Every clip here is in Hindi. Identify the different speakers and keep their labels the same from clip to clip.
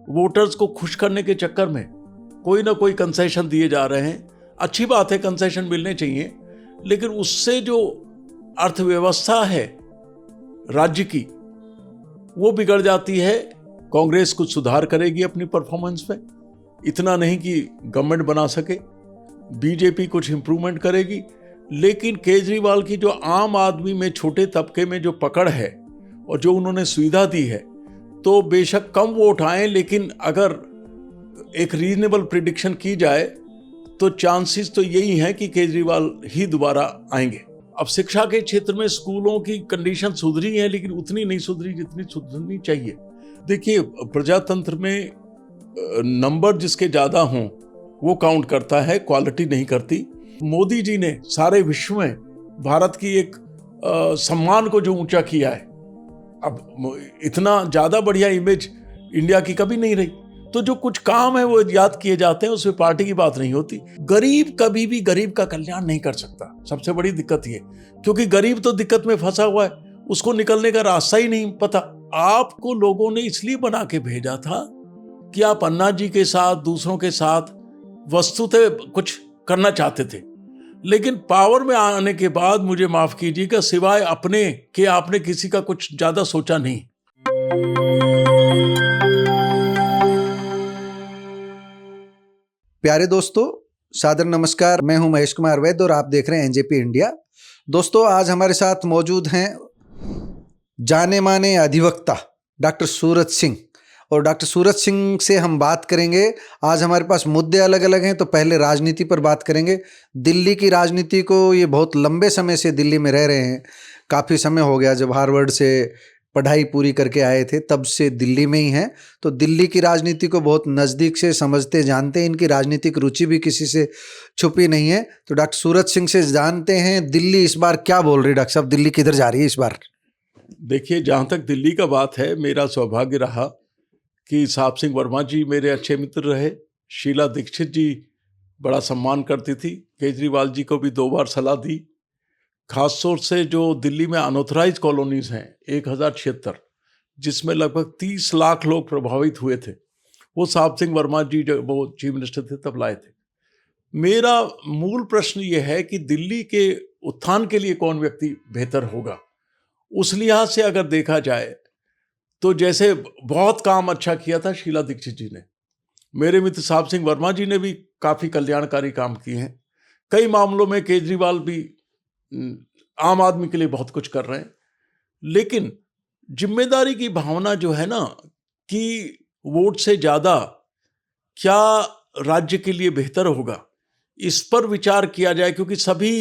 Speaker 1: वोटर्स को खुश करने के चक्कर में कोई ना कोई कंसेशन दिए जा रहे हैं। अच्छी बात है, कंसेशन मिलने चाहिए, लेकिन उससे जो अर्थव्यवस्था है राज्य की वो बिगड़ जाती है। कांग्रेस कुछ सुधार करेगी अपनी परफॉर्मेंस में, इतना नहीं कि गवर्नमेंट बना सके। बीजेपी कुछ इंप्रूवमेंट करेगी, लेकिन केजरीवाल की जो आम आदमी में, छोटे तबके में जो पकड़ है और जो उन्होंने सुविधा दी है, तो बेशक कम वोट आए, लेकिन अगर एक रीजनेबल प्रिडिक्शन की जाए तो चांसेस तो यही हैं कि केजरीवाल ही दोबारा आएंगे। अब शिक्षा के क्षेत्र में स्कूलों की कंडीशन सुधरी है, लेकिन उतनी नहीं सुधरी जितनी सुधरनी चाहिए। देखिए, प्रजातंत्र में नंबर जिसके ज़्यादा हों वो काउंट करता है, क्वालिटी नहीं करती। मोदी जी ने सारे विश्व में भारत की एक सम्मान को जो ऊंचा किया है, अब इतना ज़्यादा बढ़िया इमेज इंडिया की कभी नहीं रही। तो जो कुछ काम है वो याद किए जाते हैं, उसमें पार्टी की बात नहीं होती। गरीब कभी भी गरीब का कल्याण नहीं कर सकता, सबसे बड़ी दिक्कत ये, क्योंकि गरीब तो दिक्कत में फंसा हुआ है, उसको निकलने का रास्ता ही नहीं पता। आपको लोगों ने इसलिए बना के भेजा था कि आप अन्ना जी के साथ, दूसरों के साथ वस्तुतः कुछ करना चाहते थे, लेकिन पावर में आने के बाद मुझे माफ कीजिएगा, सिवाय अपने के आपने किसी का कुछ ज्यादा सोचा नहीं।
Speaker 2: प्यारे दोस्तों, सादर नमस्कार। मैं हूं महेश कुमार वैद्य और आप देख रहे हैं एनजेपी इंडिया। दोस्तों, आज हमारे साथ मौजूद हैं जाने माने अधिवक्ता डॉक्टर सूरज सिंह, और डॉक्टर सूरज सिंह से हम बात करेंगे। आज हमारे पास मुद्दे अलग अलग हैं, तो पहले राजनीति पर बात करेंगे। दिल्ली की राजनीति को, ये बहुत लंबे समय से दिल्ली में रह रहे हैं, काफ़ी समय हो गया, जब हार्वर्ड से पढ़ाई पूरी करके आए थे तब से दिल्ली में ही हैं, तो दिल्ली की राजनीति को बहुत नज़दीक से समझते जानते हैं। इनकी राजनीतिक रुचि भी किसी से छुपी नहीं है। तो डॉक्टर सूरज सिंह से जानते हैं दिल्ली इस बार क्या बोल रही है। डॉक्टर साहब, दिल्ली किधर जा रही है इस बार?
Speaker 1: देखिए, जहाँ तक दिल्ली का बात है, मेरा सौभाग्य रहा कि साहब सिंह वर्मा जी मेरे अच्छे मित्र रहे। शीला दीक्षित जी बड़ा सम्मान करती थी, केजरीवाल जी को भी 2 बार सलाह दी। खास तौर से जो दिल्ली में अनऑथराइज कॉलोनीज हैं 1076, जिसमें लगभग 30 लाख लोग प्रभावित हुए थे, वो साहब सिंह वर्मा जी जब वो चीफ मिनिस्टर थे तब लाए थे। मेरा मूल प्रश्न ये है कि दिल्ली के उत्थान के लिए कौन व्यक्ति बेहतर होगा। उस लिहाज से अगर देखा जाए तो जैसे बहुत काम अच्छा किया था शीला दीक्षित जी ने, मेरे मित्र साहब सिंह वर्मा जी ने भी काफ़ी कल्याणकारी काम किए हैं। कई मामलों में केजरीवाल भी आम आदमी के लिए बहुत कुछ कर रहे हैं, लेकिन जिम्मेदारी की भावना जो है ना, कि वोट से ज़्यादा क्या राज्य के लिए बेहतर होगा, इस पर विचार किया जाए। क्योंकि सभी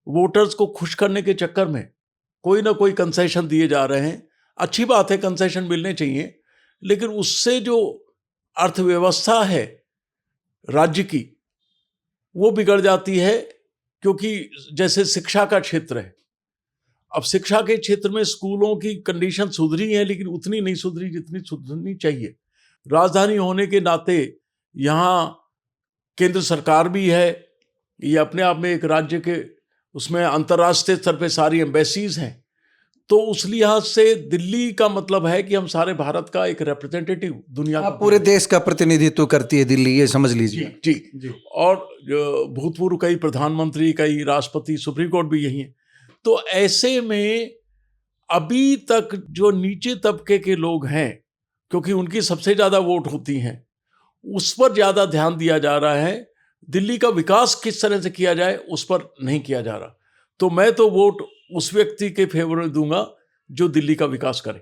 Speaker 1: वोटर्स को खुश करने के चक्कर में कोई ना कोई कंसेशन दिए जा रहे हैं। अच्छी बात है, कंसेशन मिलने चाहिए, लेकिन उससे जो अर्थव्यवस्था है राज्य की वो बिगड़ जाती है। क्योंकि जैसे शिक्षा का क्षेत्र है, अब शिक्षा के क्षेत्र में स्कूलों की कंडीशन सुधरी है, लेकिन उतनी नहीं सुधरी जितनी सुधरनी चाहिए। राजधानी होने के नाते यहाँ केंद्र सरकार भी है, ये अपने आप में एक राज्य के, उसमें अंतर्राष्ट्रीय स्तर पे सारी एम्बेसीज हैं। तो उस लिहाज से दिल्ली का मतलब है कि हम सारे भारत का एक रिप्रेजेंटेटिव, दुनिया का
Speaker 2: पूरे देश का प्रतिनिधित्व करती है दिल्ली, ये समझ लीजिए।
Speaker 1: जी। और भूतपूर्व कई प्रधानमंत्री, कई राष्ट्रपति, सुप्रीम कोर्ट भी यही है। तो ऐसे में अभी तक जो नीचे तबके के लोग हैं, क्योंकि उनकी सबसे ज़्यादा वोट होती हैं, उस पर ज़्यादा ध्यान दिया जा रहा है। दिल्ली का विकास किस तरह से किया जाए उस पर नहीं किया जा रहा। तो मैं तो वोट उस व्यक्ति के फेवर में दूंगा जो दिल्ली का विकास करे।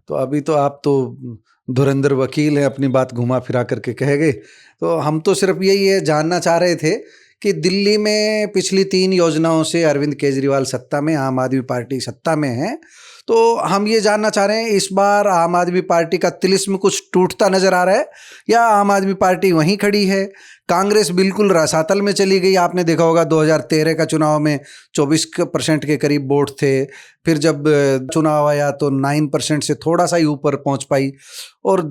Speaker 2: तो अभी तो आप तो धुरंधर वकील हैं, अपनी बात घुमा फिरा करके कह गए। तो हम तो सिर्फ यही है जानना चाह रहे थे कि दिल्ली में पिछली 3 योजनाओं से अरविंद केजरीवाल सत्ता में, आम आदमी पार्टी सत्ता में है, तो हम ये जानना चाह रहे हैं इस बार आम आदमी पार्टी का तिलिस्म कुछ टूटता नजर आ रहा है या आम आदमी पार्टी वहीं खड़ी है? कांग्रेस बिल्कुल रसातल में चली गई। आपने देखा होगा 2013 का चुनाव में 24% के करीब वोट थे, फिर जब चुनाव आया तो 9% से थोड़ा सा ही ऊपर पहुंच पाई, और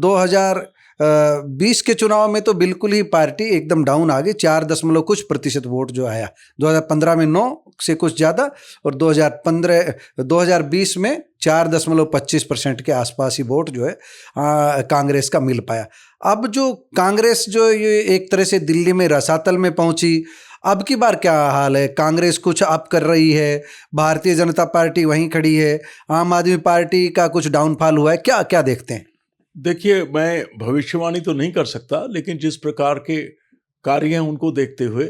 Speaker 2: 20 के चुनाव में तो बिल्कुल ही पार्टी एकदम डाउन आ गई, 4 कुछ प्रतिशत वोट जो आया। 2015 में 9 से कुछ ज़्यादा, और 2020 में 4.25% के आसपास ही वोट जो है कांग्रेस का मिल पाया। अब जो कांग्रेस जो ये एक तरह से दिल्ली में रसातल में पहुंची, अब की बार क्या हाल है? कांग्रेस कुछ अप कर रही है, भारतीय जनता पार्टी वहीं खड़ी है, आम आदमी पार्टी का कुछ डाउनफॉल हुआ है, क्या क्या देखते हैं?
Speaker 1: देखिए, मैं भविष्यवाणी तो नहीं कर सकता, लेकिन जिस प्रकार के कार्य हैं उनको देखते हुए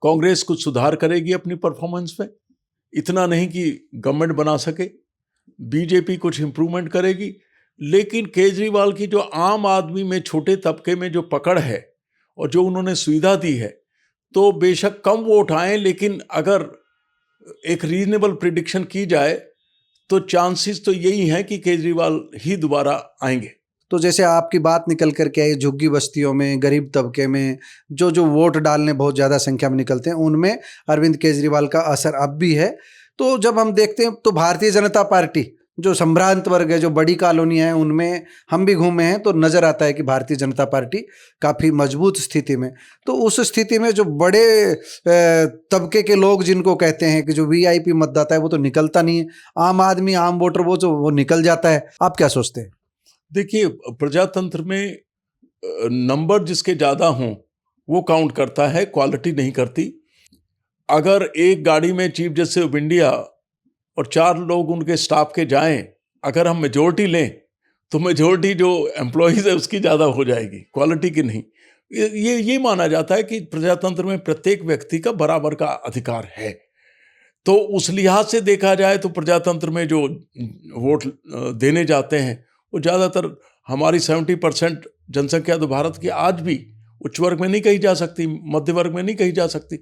Speaker 1: कांग्रेस कुछ सुधार करेगी अपनी परफॉर्मेंस में। इतना नहीं कि गवर्नमेंट बना सके, बीजेपी कुछ इम्प्रूवमेंट करेगी, लेकिन केजरीवाल की जो आम आदमी में, छोटे तबके में जो पकड़ है और जो उन्होंने सुविधा दी है, तो बेशक कम वोट आए, लेकिन अगर एक रीजनेबल प्रिडिक्शन की जाए तो चांसेस तो यही हैं कि केजरीवाल ही दोबारा आएंगे।
Speaker 2: तो जैसे आपकी बात निकल कर के आई, झुग्गी बस्तियों में, गरीब तबके में जो वोट डालने बहुत ज़्यादा संख्या में निकलते हैं, उनमें अरविंद केजरीवाल का असर अब भी है। तो जब हम देखते हैं तो भारतीय जनता पार्टी जो संभ्रांत वर्ग है, जो बड़ी कॉलोनियाँ हैं, उनमें हम भी घूमे हैं तो नज़र आता है कि भारतीय जनता पार्टी काफ़ी मजबूत स्थिति में। तो उस स्थिति में जो बड़े तबके के लोग जिनको कहते हैं कि जो वीआईपी मतदाता है, वो तो निकलता नहीं है। आम आदमी, आम वोटर वो निकल जाता है। आप क्या सोचते हैं?
Speaker 1: देखिए, प्रजातंत्र में नंबर जिसके ज़्यादा हों वो काउंट करता है, क्वालिटी नहीं करती। अगर एक गाड़ी में चीफ जस्टिस ऑफ इंडिया और 4 लोग उनके स्टाफ के जाएं, अगर हम मेजोरिटी लें तो मेजोरिटी जो एम्प्लॉयज़ है उसकी ज़्यादा हो जाएगी, क्वालिटी की नहीं। ये माना जाता है कि प्रजातंत्र में प्रत्येक व्यक्ति का बराबर का अधिकार है। तो उस लिहाज से देखा जाए तो प्रजातंत्र में जो वोट देने जाते हैं वो ज़्यादातर, हमारी 70% जनसंख्या तो भारत की आज भी उच्च वर्ग में नहीं कही जा सकती, मध्य वर्ग में नहीं कही जा सकती,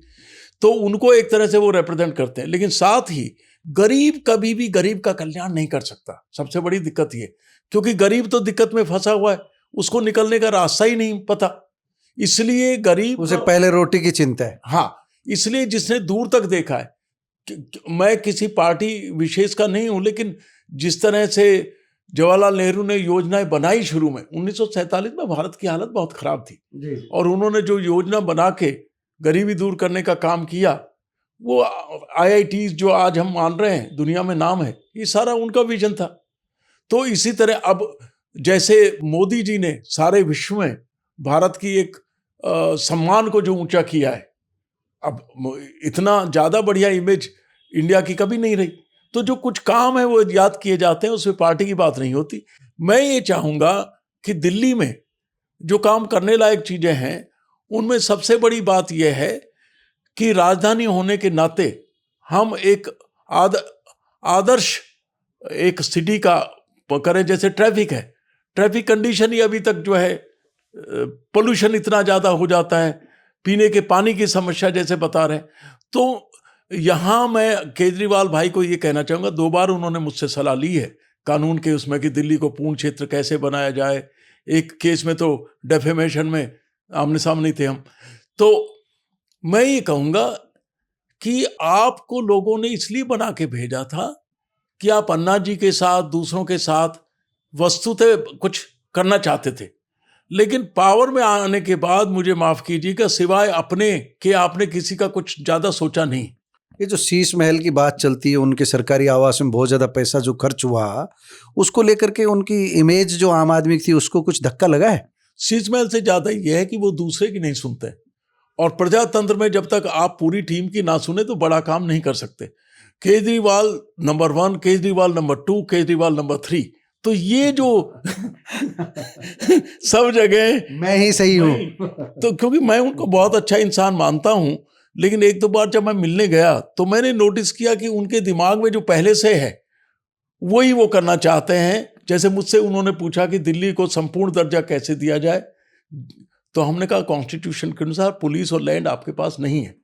Speaker 1: तो उनको एक तरह से वो रिप्रेजेंट करते हैं। लेकिन साथ ही गरीब कभी भी गरीब का कल्याण नहीं कर सकता, सबसे बड़ी दिक्कत ये, क्योंकि गरीब तो दिक्कत में फंसा हुआ है, उसको निकलने का रास्ता ही नहीं पता, इसलिए गरीब,
Speaker 2: उसे पहले रोटी की चिंता है।
Speaker 1: हाँ, इसलिए जिसने दूर तक देखा है, मैं किसी पार्टी विशेष का नहीं हूं, लेकिन जिस तरह से जवाहरलाल नेहरू ने योजनाएं बनाई शुरू में 1947 में, भारत की हालत बहुत खराब थी जी। और उन्होंने जो योजना बना के गरीबी दूर करने का काम किया, वो IITs जो आज हम मान रहे हैं दुनिया में नाम है, ये सारा उनका विजन था। तो इसी तरह अब जैसे मोदी जी ने सारे विश्व में भारत की एक सम्मान को जो ऊंचा किया है, अब इतना ज़्यादा बढ़िया इमेज इंडिया की कभी नहीं रही। तो जो कुछ काम है वो याद किए जाते हैं, उसमें पार्टी की बात नहीं होती। मैं ये चाहूँगा कि दिल्ली में जो काम करने लायक चीज़ें हैं, उनमें सबसे बड़ी बात यह है कि राजधानी होने के नाते हम एक आदर्श एक सिटी का करें। जैसे ट्रैफिक है, ट्रैफिक कंडीशन ही अभी तक जो है, पोल्यूशन इतना ज़्यादा हो जाता है, पीने के पानी की समस्या जैसे बता रहे हैं। तो यहाँ मैं केजरीवाल भाई को ये कहना चाहूँगा, 2 बार उन्होंने मुझसे सलाह ली है कानून के उसमें कि दिल्ली को पूर्ण क्षेत्र कैसे बनाया जाए। एक केस में तो डेफेमेशन में आमने सामने थे हम। तो मैं ये कहूँगा कि आपको लोगों ने इसलिए बना के भेजा था कि आप अन्ना जी के साथ, दूसरों के साथ वस्तुतः कुछ करना चाहते थे, लेकिन पावर में आने के बाद, मुझे माफ़ कीजिएगा, सिवाय अपने के आपने किसी का कुछ ज़्यादा सोचा नहीं।
Speaker 2: ये जो शीश महल की बात चलती है, उनके सरकारी आवास में बहुत ज़्यादा पैसा जो खर्च हुआ, उसको लेकर के उनकी इमेज जो आम आदमी की थी, उसको कुछ धक्का लगा है?
Speaker 1: शीश महल से ज़्यादा ये है कि वो दूसरे की नहीं सुनते, और प्रजातंत्र में जब तक आप पूरी टीम की ना सुने तो बड़ा काम नहीं कर सकते। Kejriwal number 1, Kejriwal number 2, Kejriwal number 3, तो ये जो सब जगह
Speaker 2: मैं ही सही हूँ।
Speaker 1: तो क्योंकि मैं उनको बहुत अच्छा इंसान मानता हूँ, लेकिन 1-2 बार जब मैं मिलने गया तो मैंने नोटिस किया कि उनके दिमाग में जो पहले से है वही वो करना चाहते हैं। जैसे मुझसे उन्होंने पूछा कि दिल्ली को संपूर्ण दर्जा कैसे दिया जाए, तो हमने कहा कॉन्स्टिट्यूशन के अनुसार पुलिस और लैंड आपके पास नहीं है।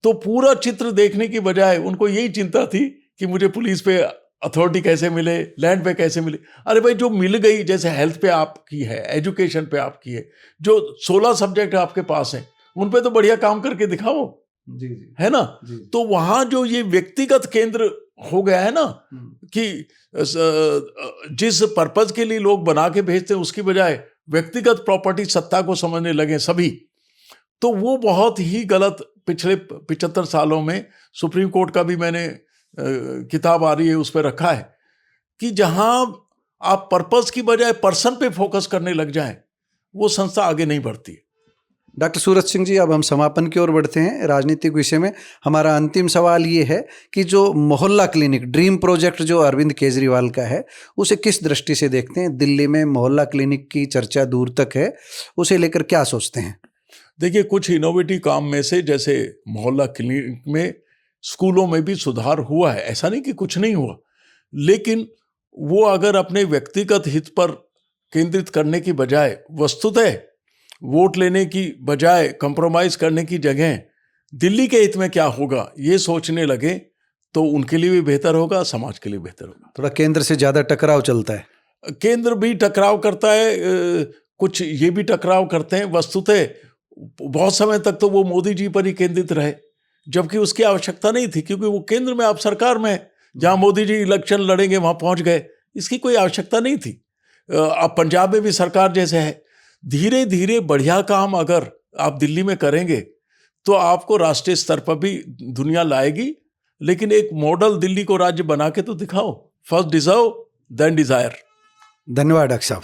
Speaker 1: तो पूरा चित्र देखने की बजाय उनको यही चिंता थी कि मुझे पुलिस पे अथॉरिटी कैसे मिले, लैंड पे कैसे मिले। अरे भाई, जो मिल गई, जैसे हेल्थ पे आपकी है, एजुकेशन पे आपकी है, जो 16 सब्जेक्ट आपके पास हैं, उन पे तो बढ़िया काम करके दिखाओ
Speaker 2: जी,
Speaker 1: है ना। तो वहाँ जो ये व्यक्तिगत केंद्र हो गया है ना, कि जिस पर्पज के लिए लोग बना के भेजते हैं उसकी बजाय व्यक्तिगत प्रॉपर्टी सत्ता को समझने लगे सभी, तो वो बहुत ही गलत पिछले 75 सालों में सुप्रीम कोर्ट का भी मैंने किताब आ रही है उस पर रखा है कि जहां आप पर्पस की बजाय पर्सन पे फोकस करने लग जाएं, वो संस्था आगे नहीं बढ़ती है।
Speaker 2: डॉक्टर सूरज सिंह जी, अब हम समापन की ओर बढ़ते हैं राजनीतिक विषय में। हमारा अंतिम सवाल ये है कि जो मोहल्ला क्लिनिक ड्रीम प्रोजेक्ट जो अरविंद केजरीवाल का है, उसे किस दृष्टि से देखते हैं? दिल्ली में मोहल्ला क्लिनिक की चर्चा दूर तक है, उसे लेकर क्या सोचते हैं?
Speaker 1: देखिए, कुछ इनोवेटिव काम में से जैसे मोहल्ला क्लिनिक में स्कूलों में भी सुधार हुआ है, ऐसा नहीं कि कुछ नहीं हुआ, लेकिन वो अगर अपने व्यक्तिगत हित पर केंद्रित करने की बजाय वस्तुतः वोट लेने की बजाय कंप्रोमाइज करने की जगह दिल्ली के हित में क्या होगा ये सोचने लगे तो उनके लिए भी बेहतर होगा, समाज के लिए बेहतर होगा।
Speaker 2: थोड़ा केंद्र से ज़्यादा टकराव चलता है।
Speaker 1: केंद्र भी टकराव करता है, कुछ ये भी टकराव करते हैं। वस्तुतः बहुत समय तक तो वो मोदी जी पर ही केंद्रित रहे, जबकि उसकी आवश्यकता नहीं थी, क्योंकि वो केंद्र में आप सरकार में है, जहाँ मोदी जी इलेक्शन लड़ेंगे वहाँ पहुँच गए, इसकी कोई आवश्यकता नहीं थी। अब पंजाब में भी सरकार जैसे है। धीरे धीरे बढ़िया काम अगर आप दिल्ली में करेंगे तो आपको राष्ट्रीय स्तर पर भी दुनिया लाएगी, लेकिन एक मॉडल दिल्ली को राज्य बना के तो दिखाओ। First deserve then desire.
Speaker 2: धन्यवाद डॉक्टर साहब।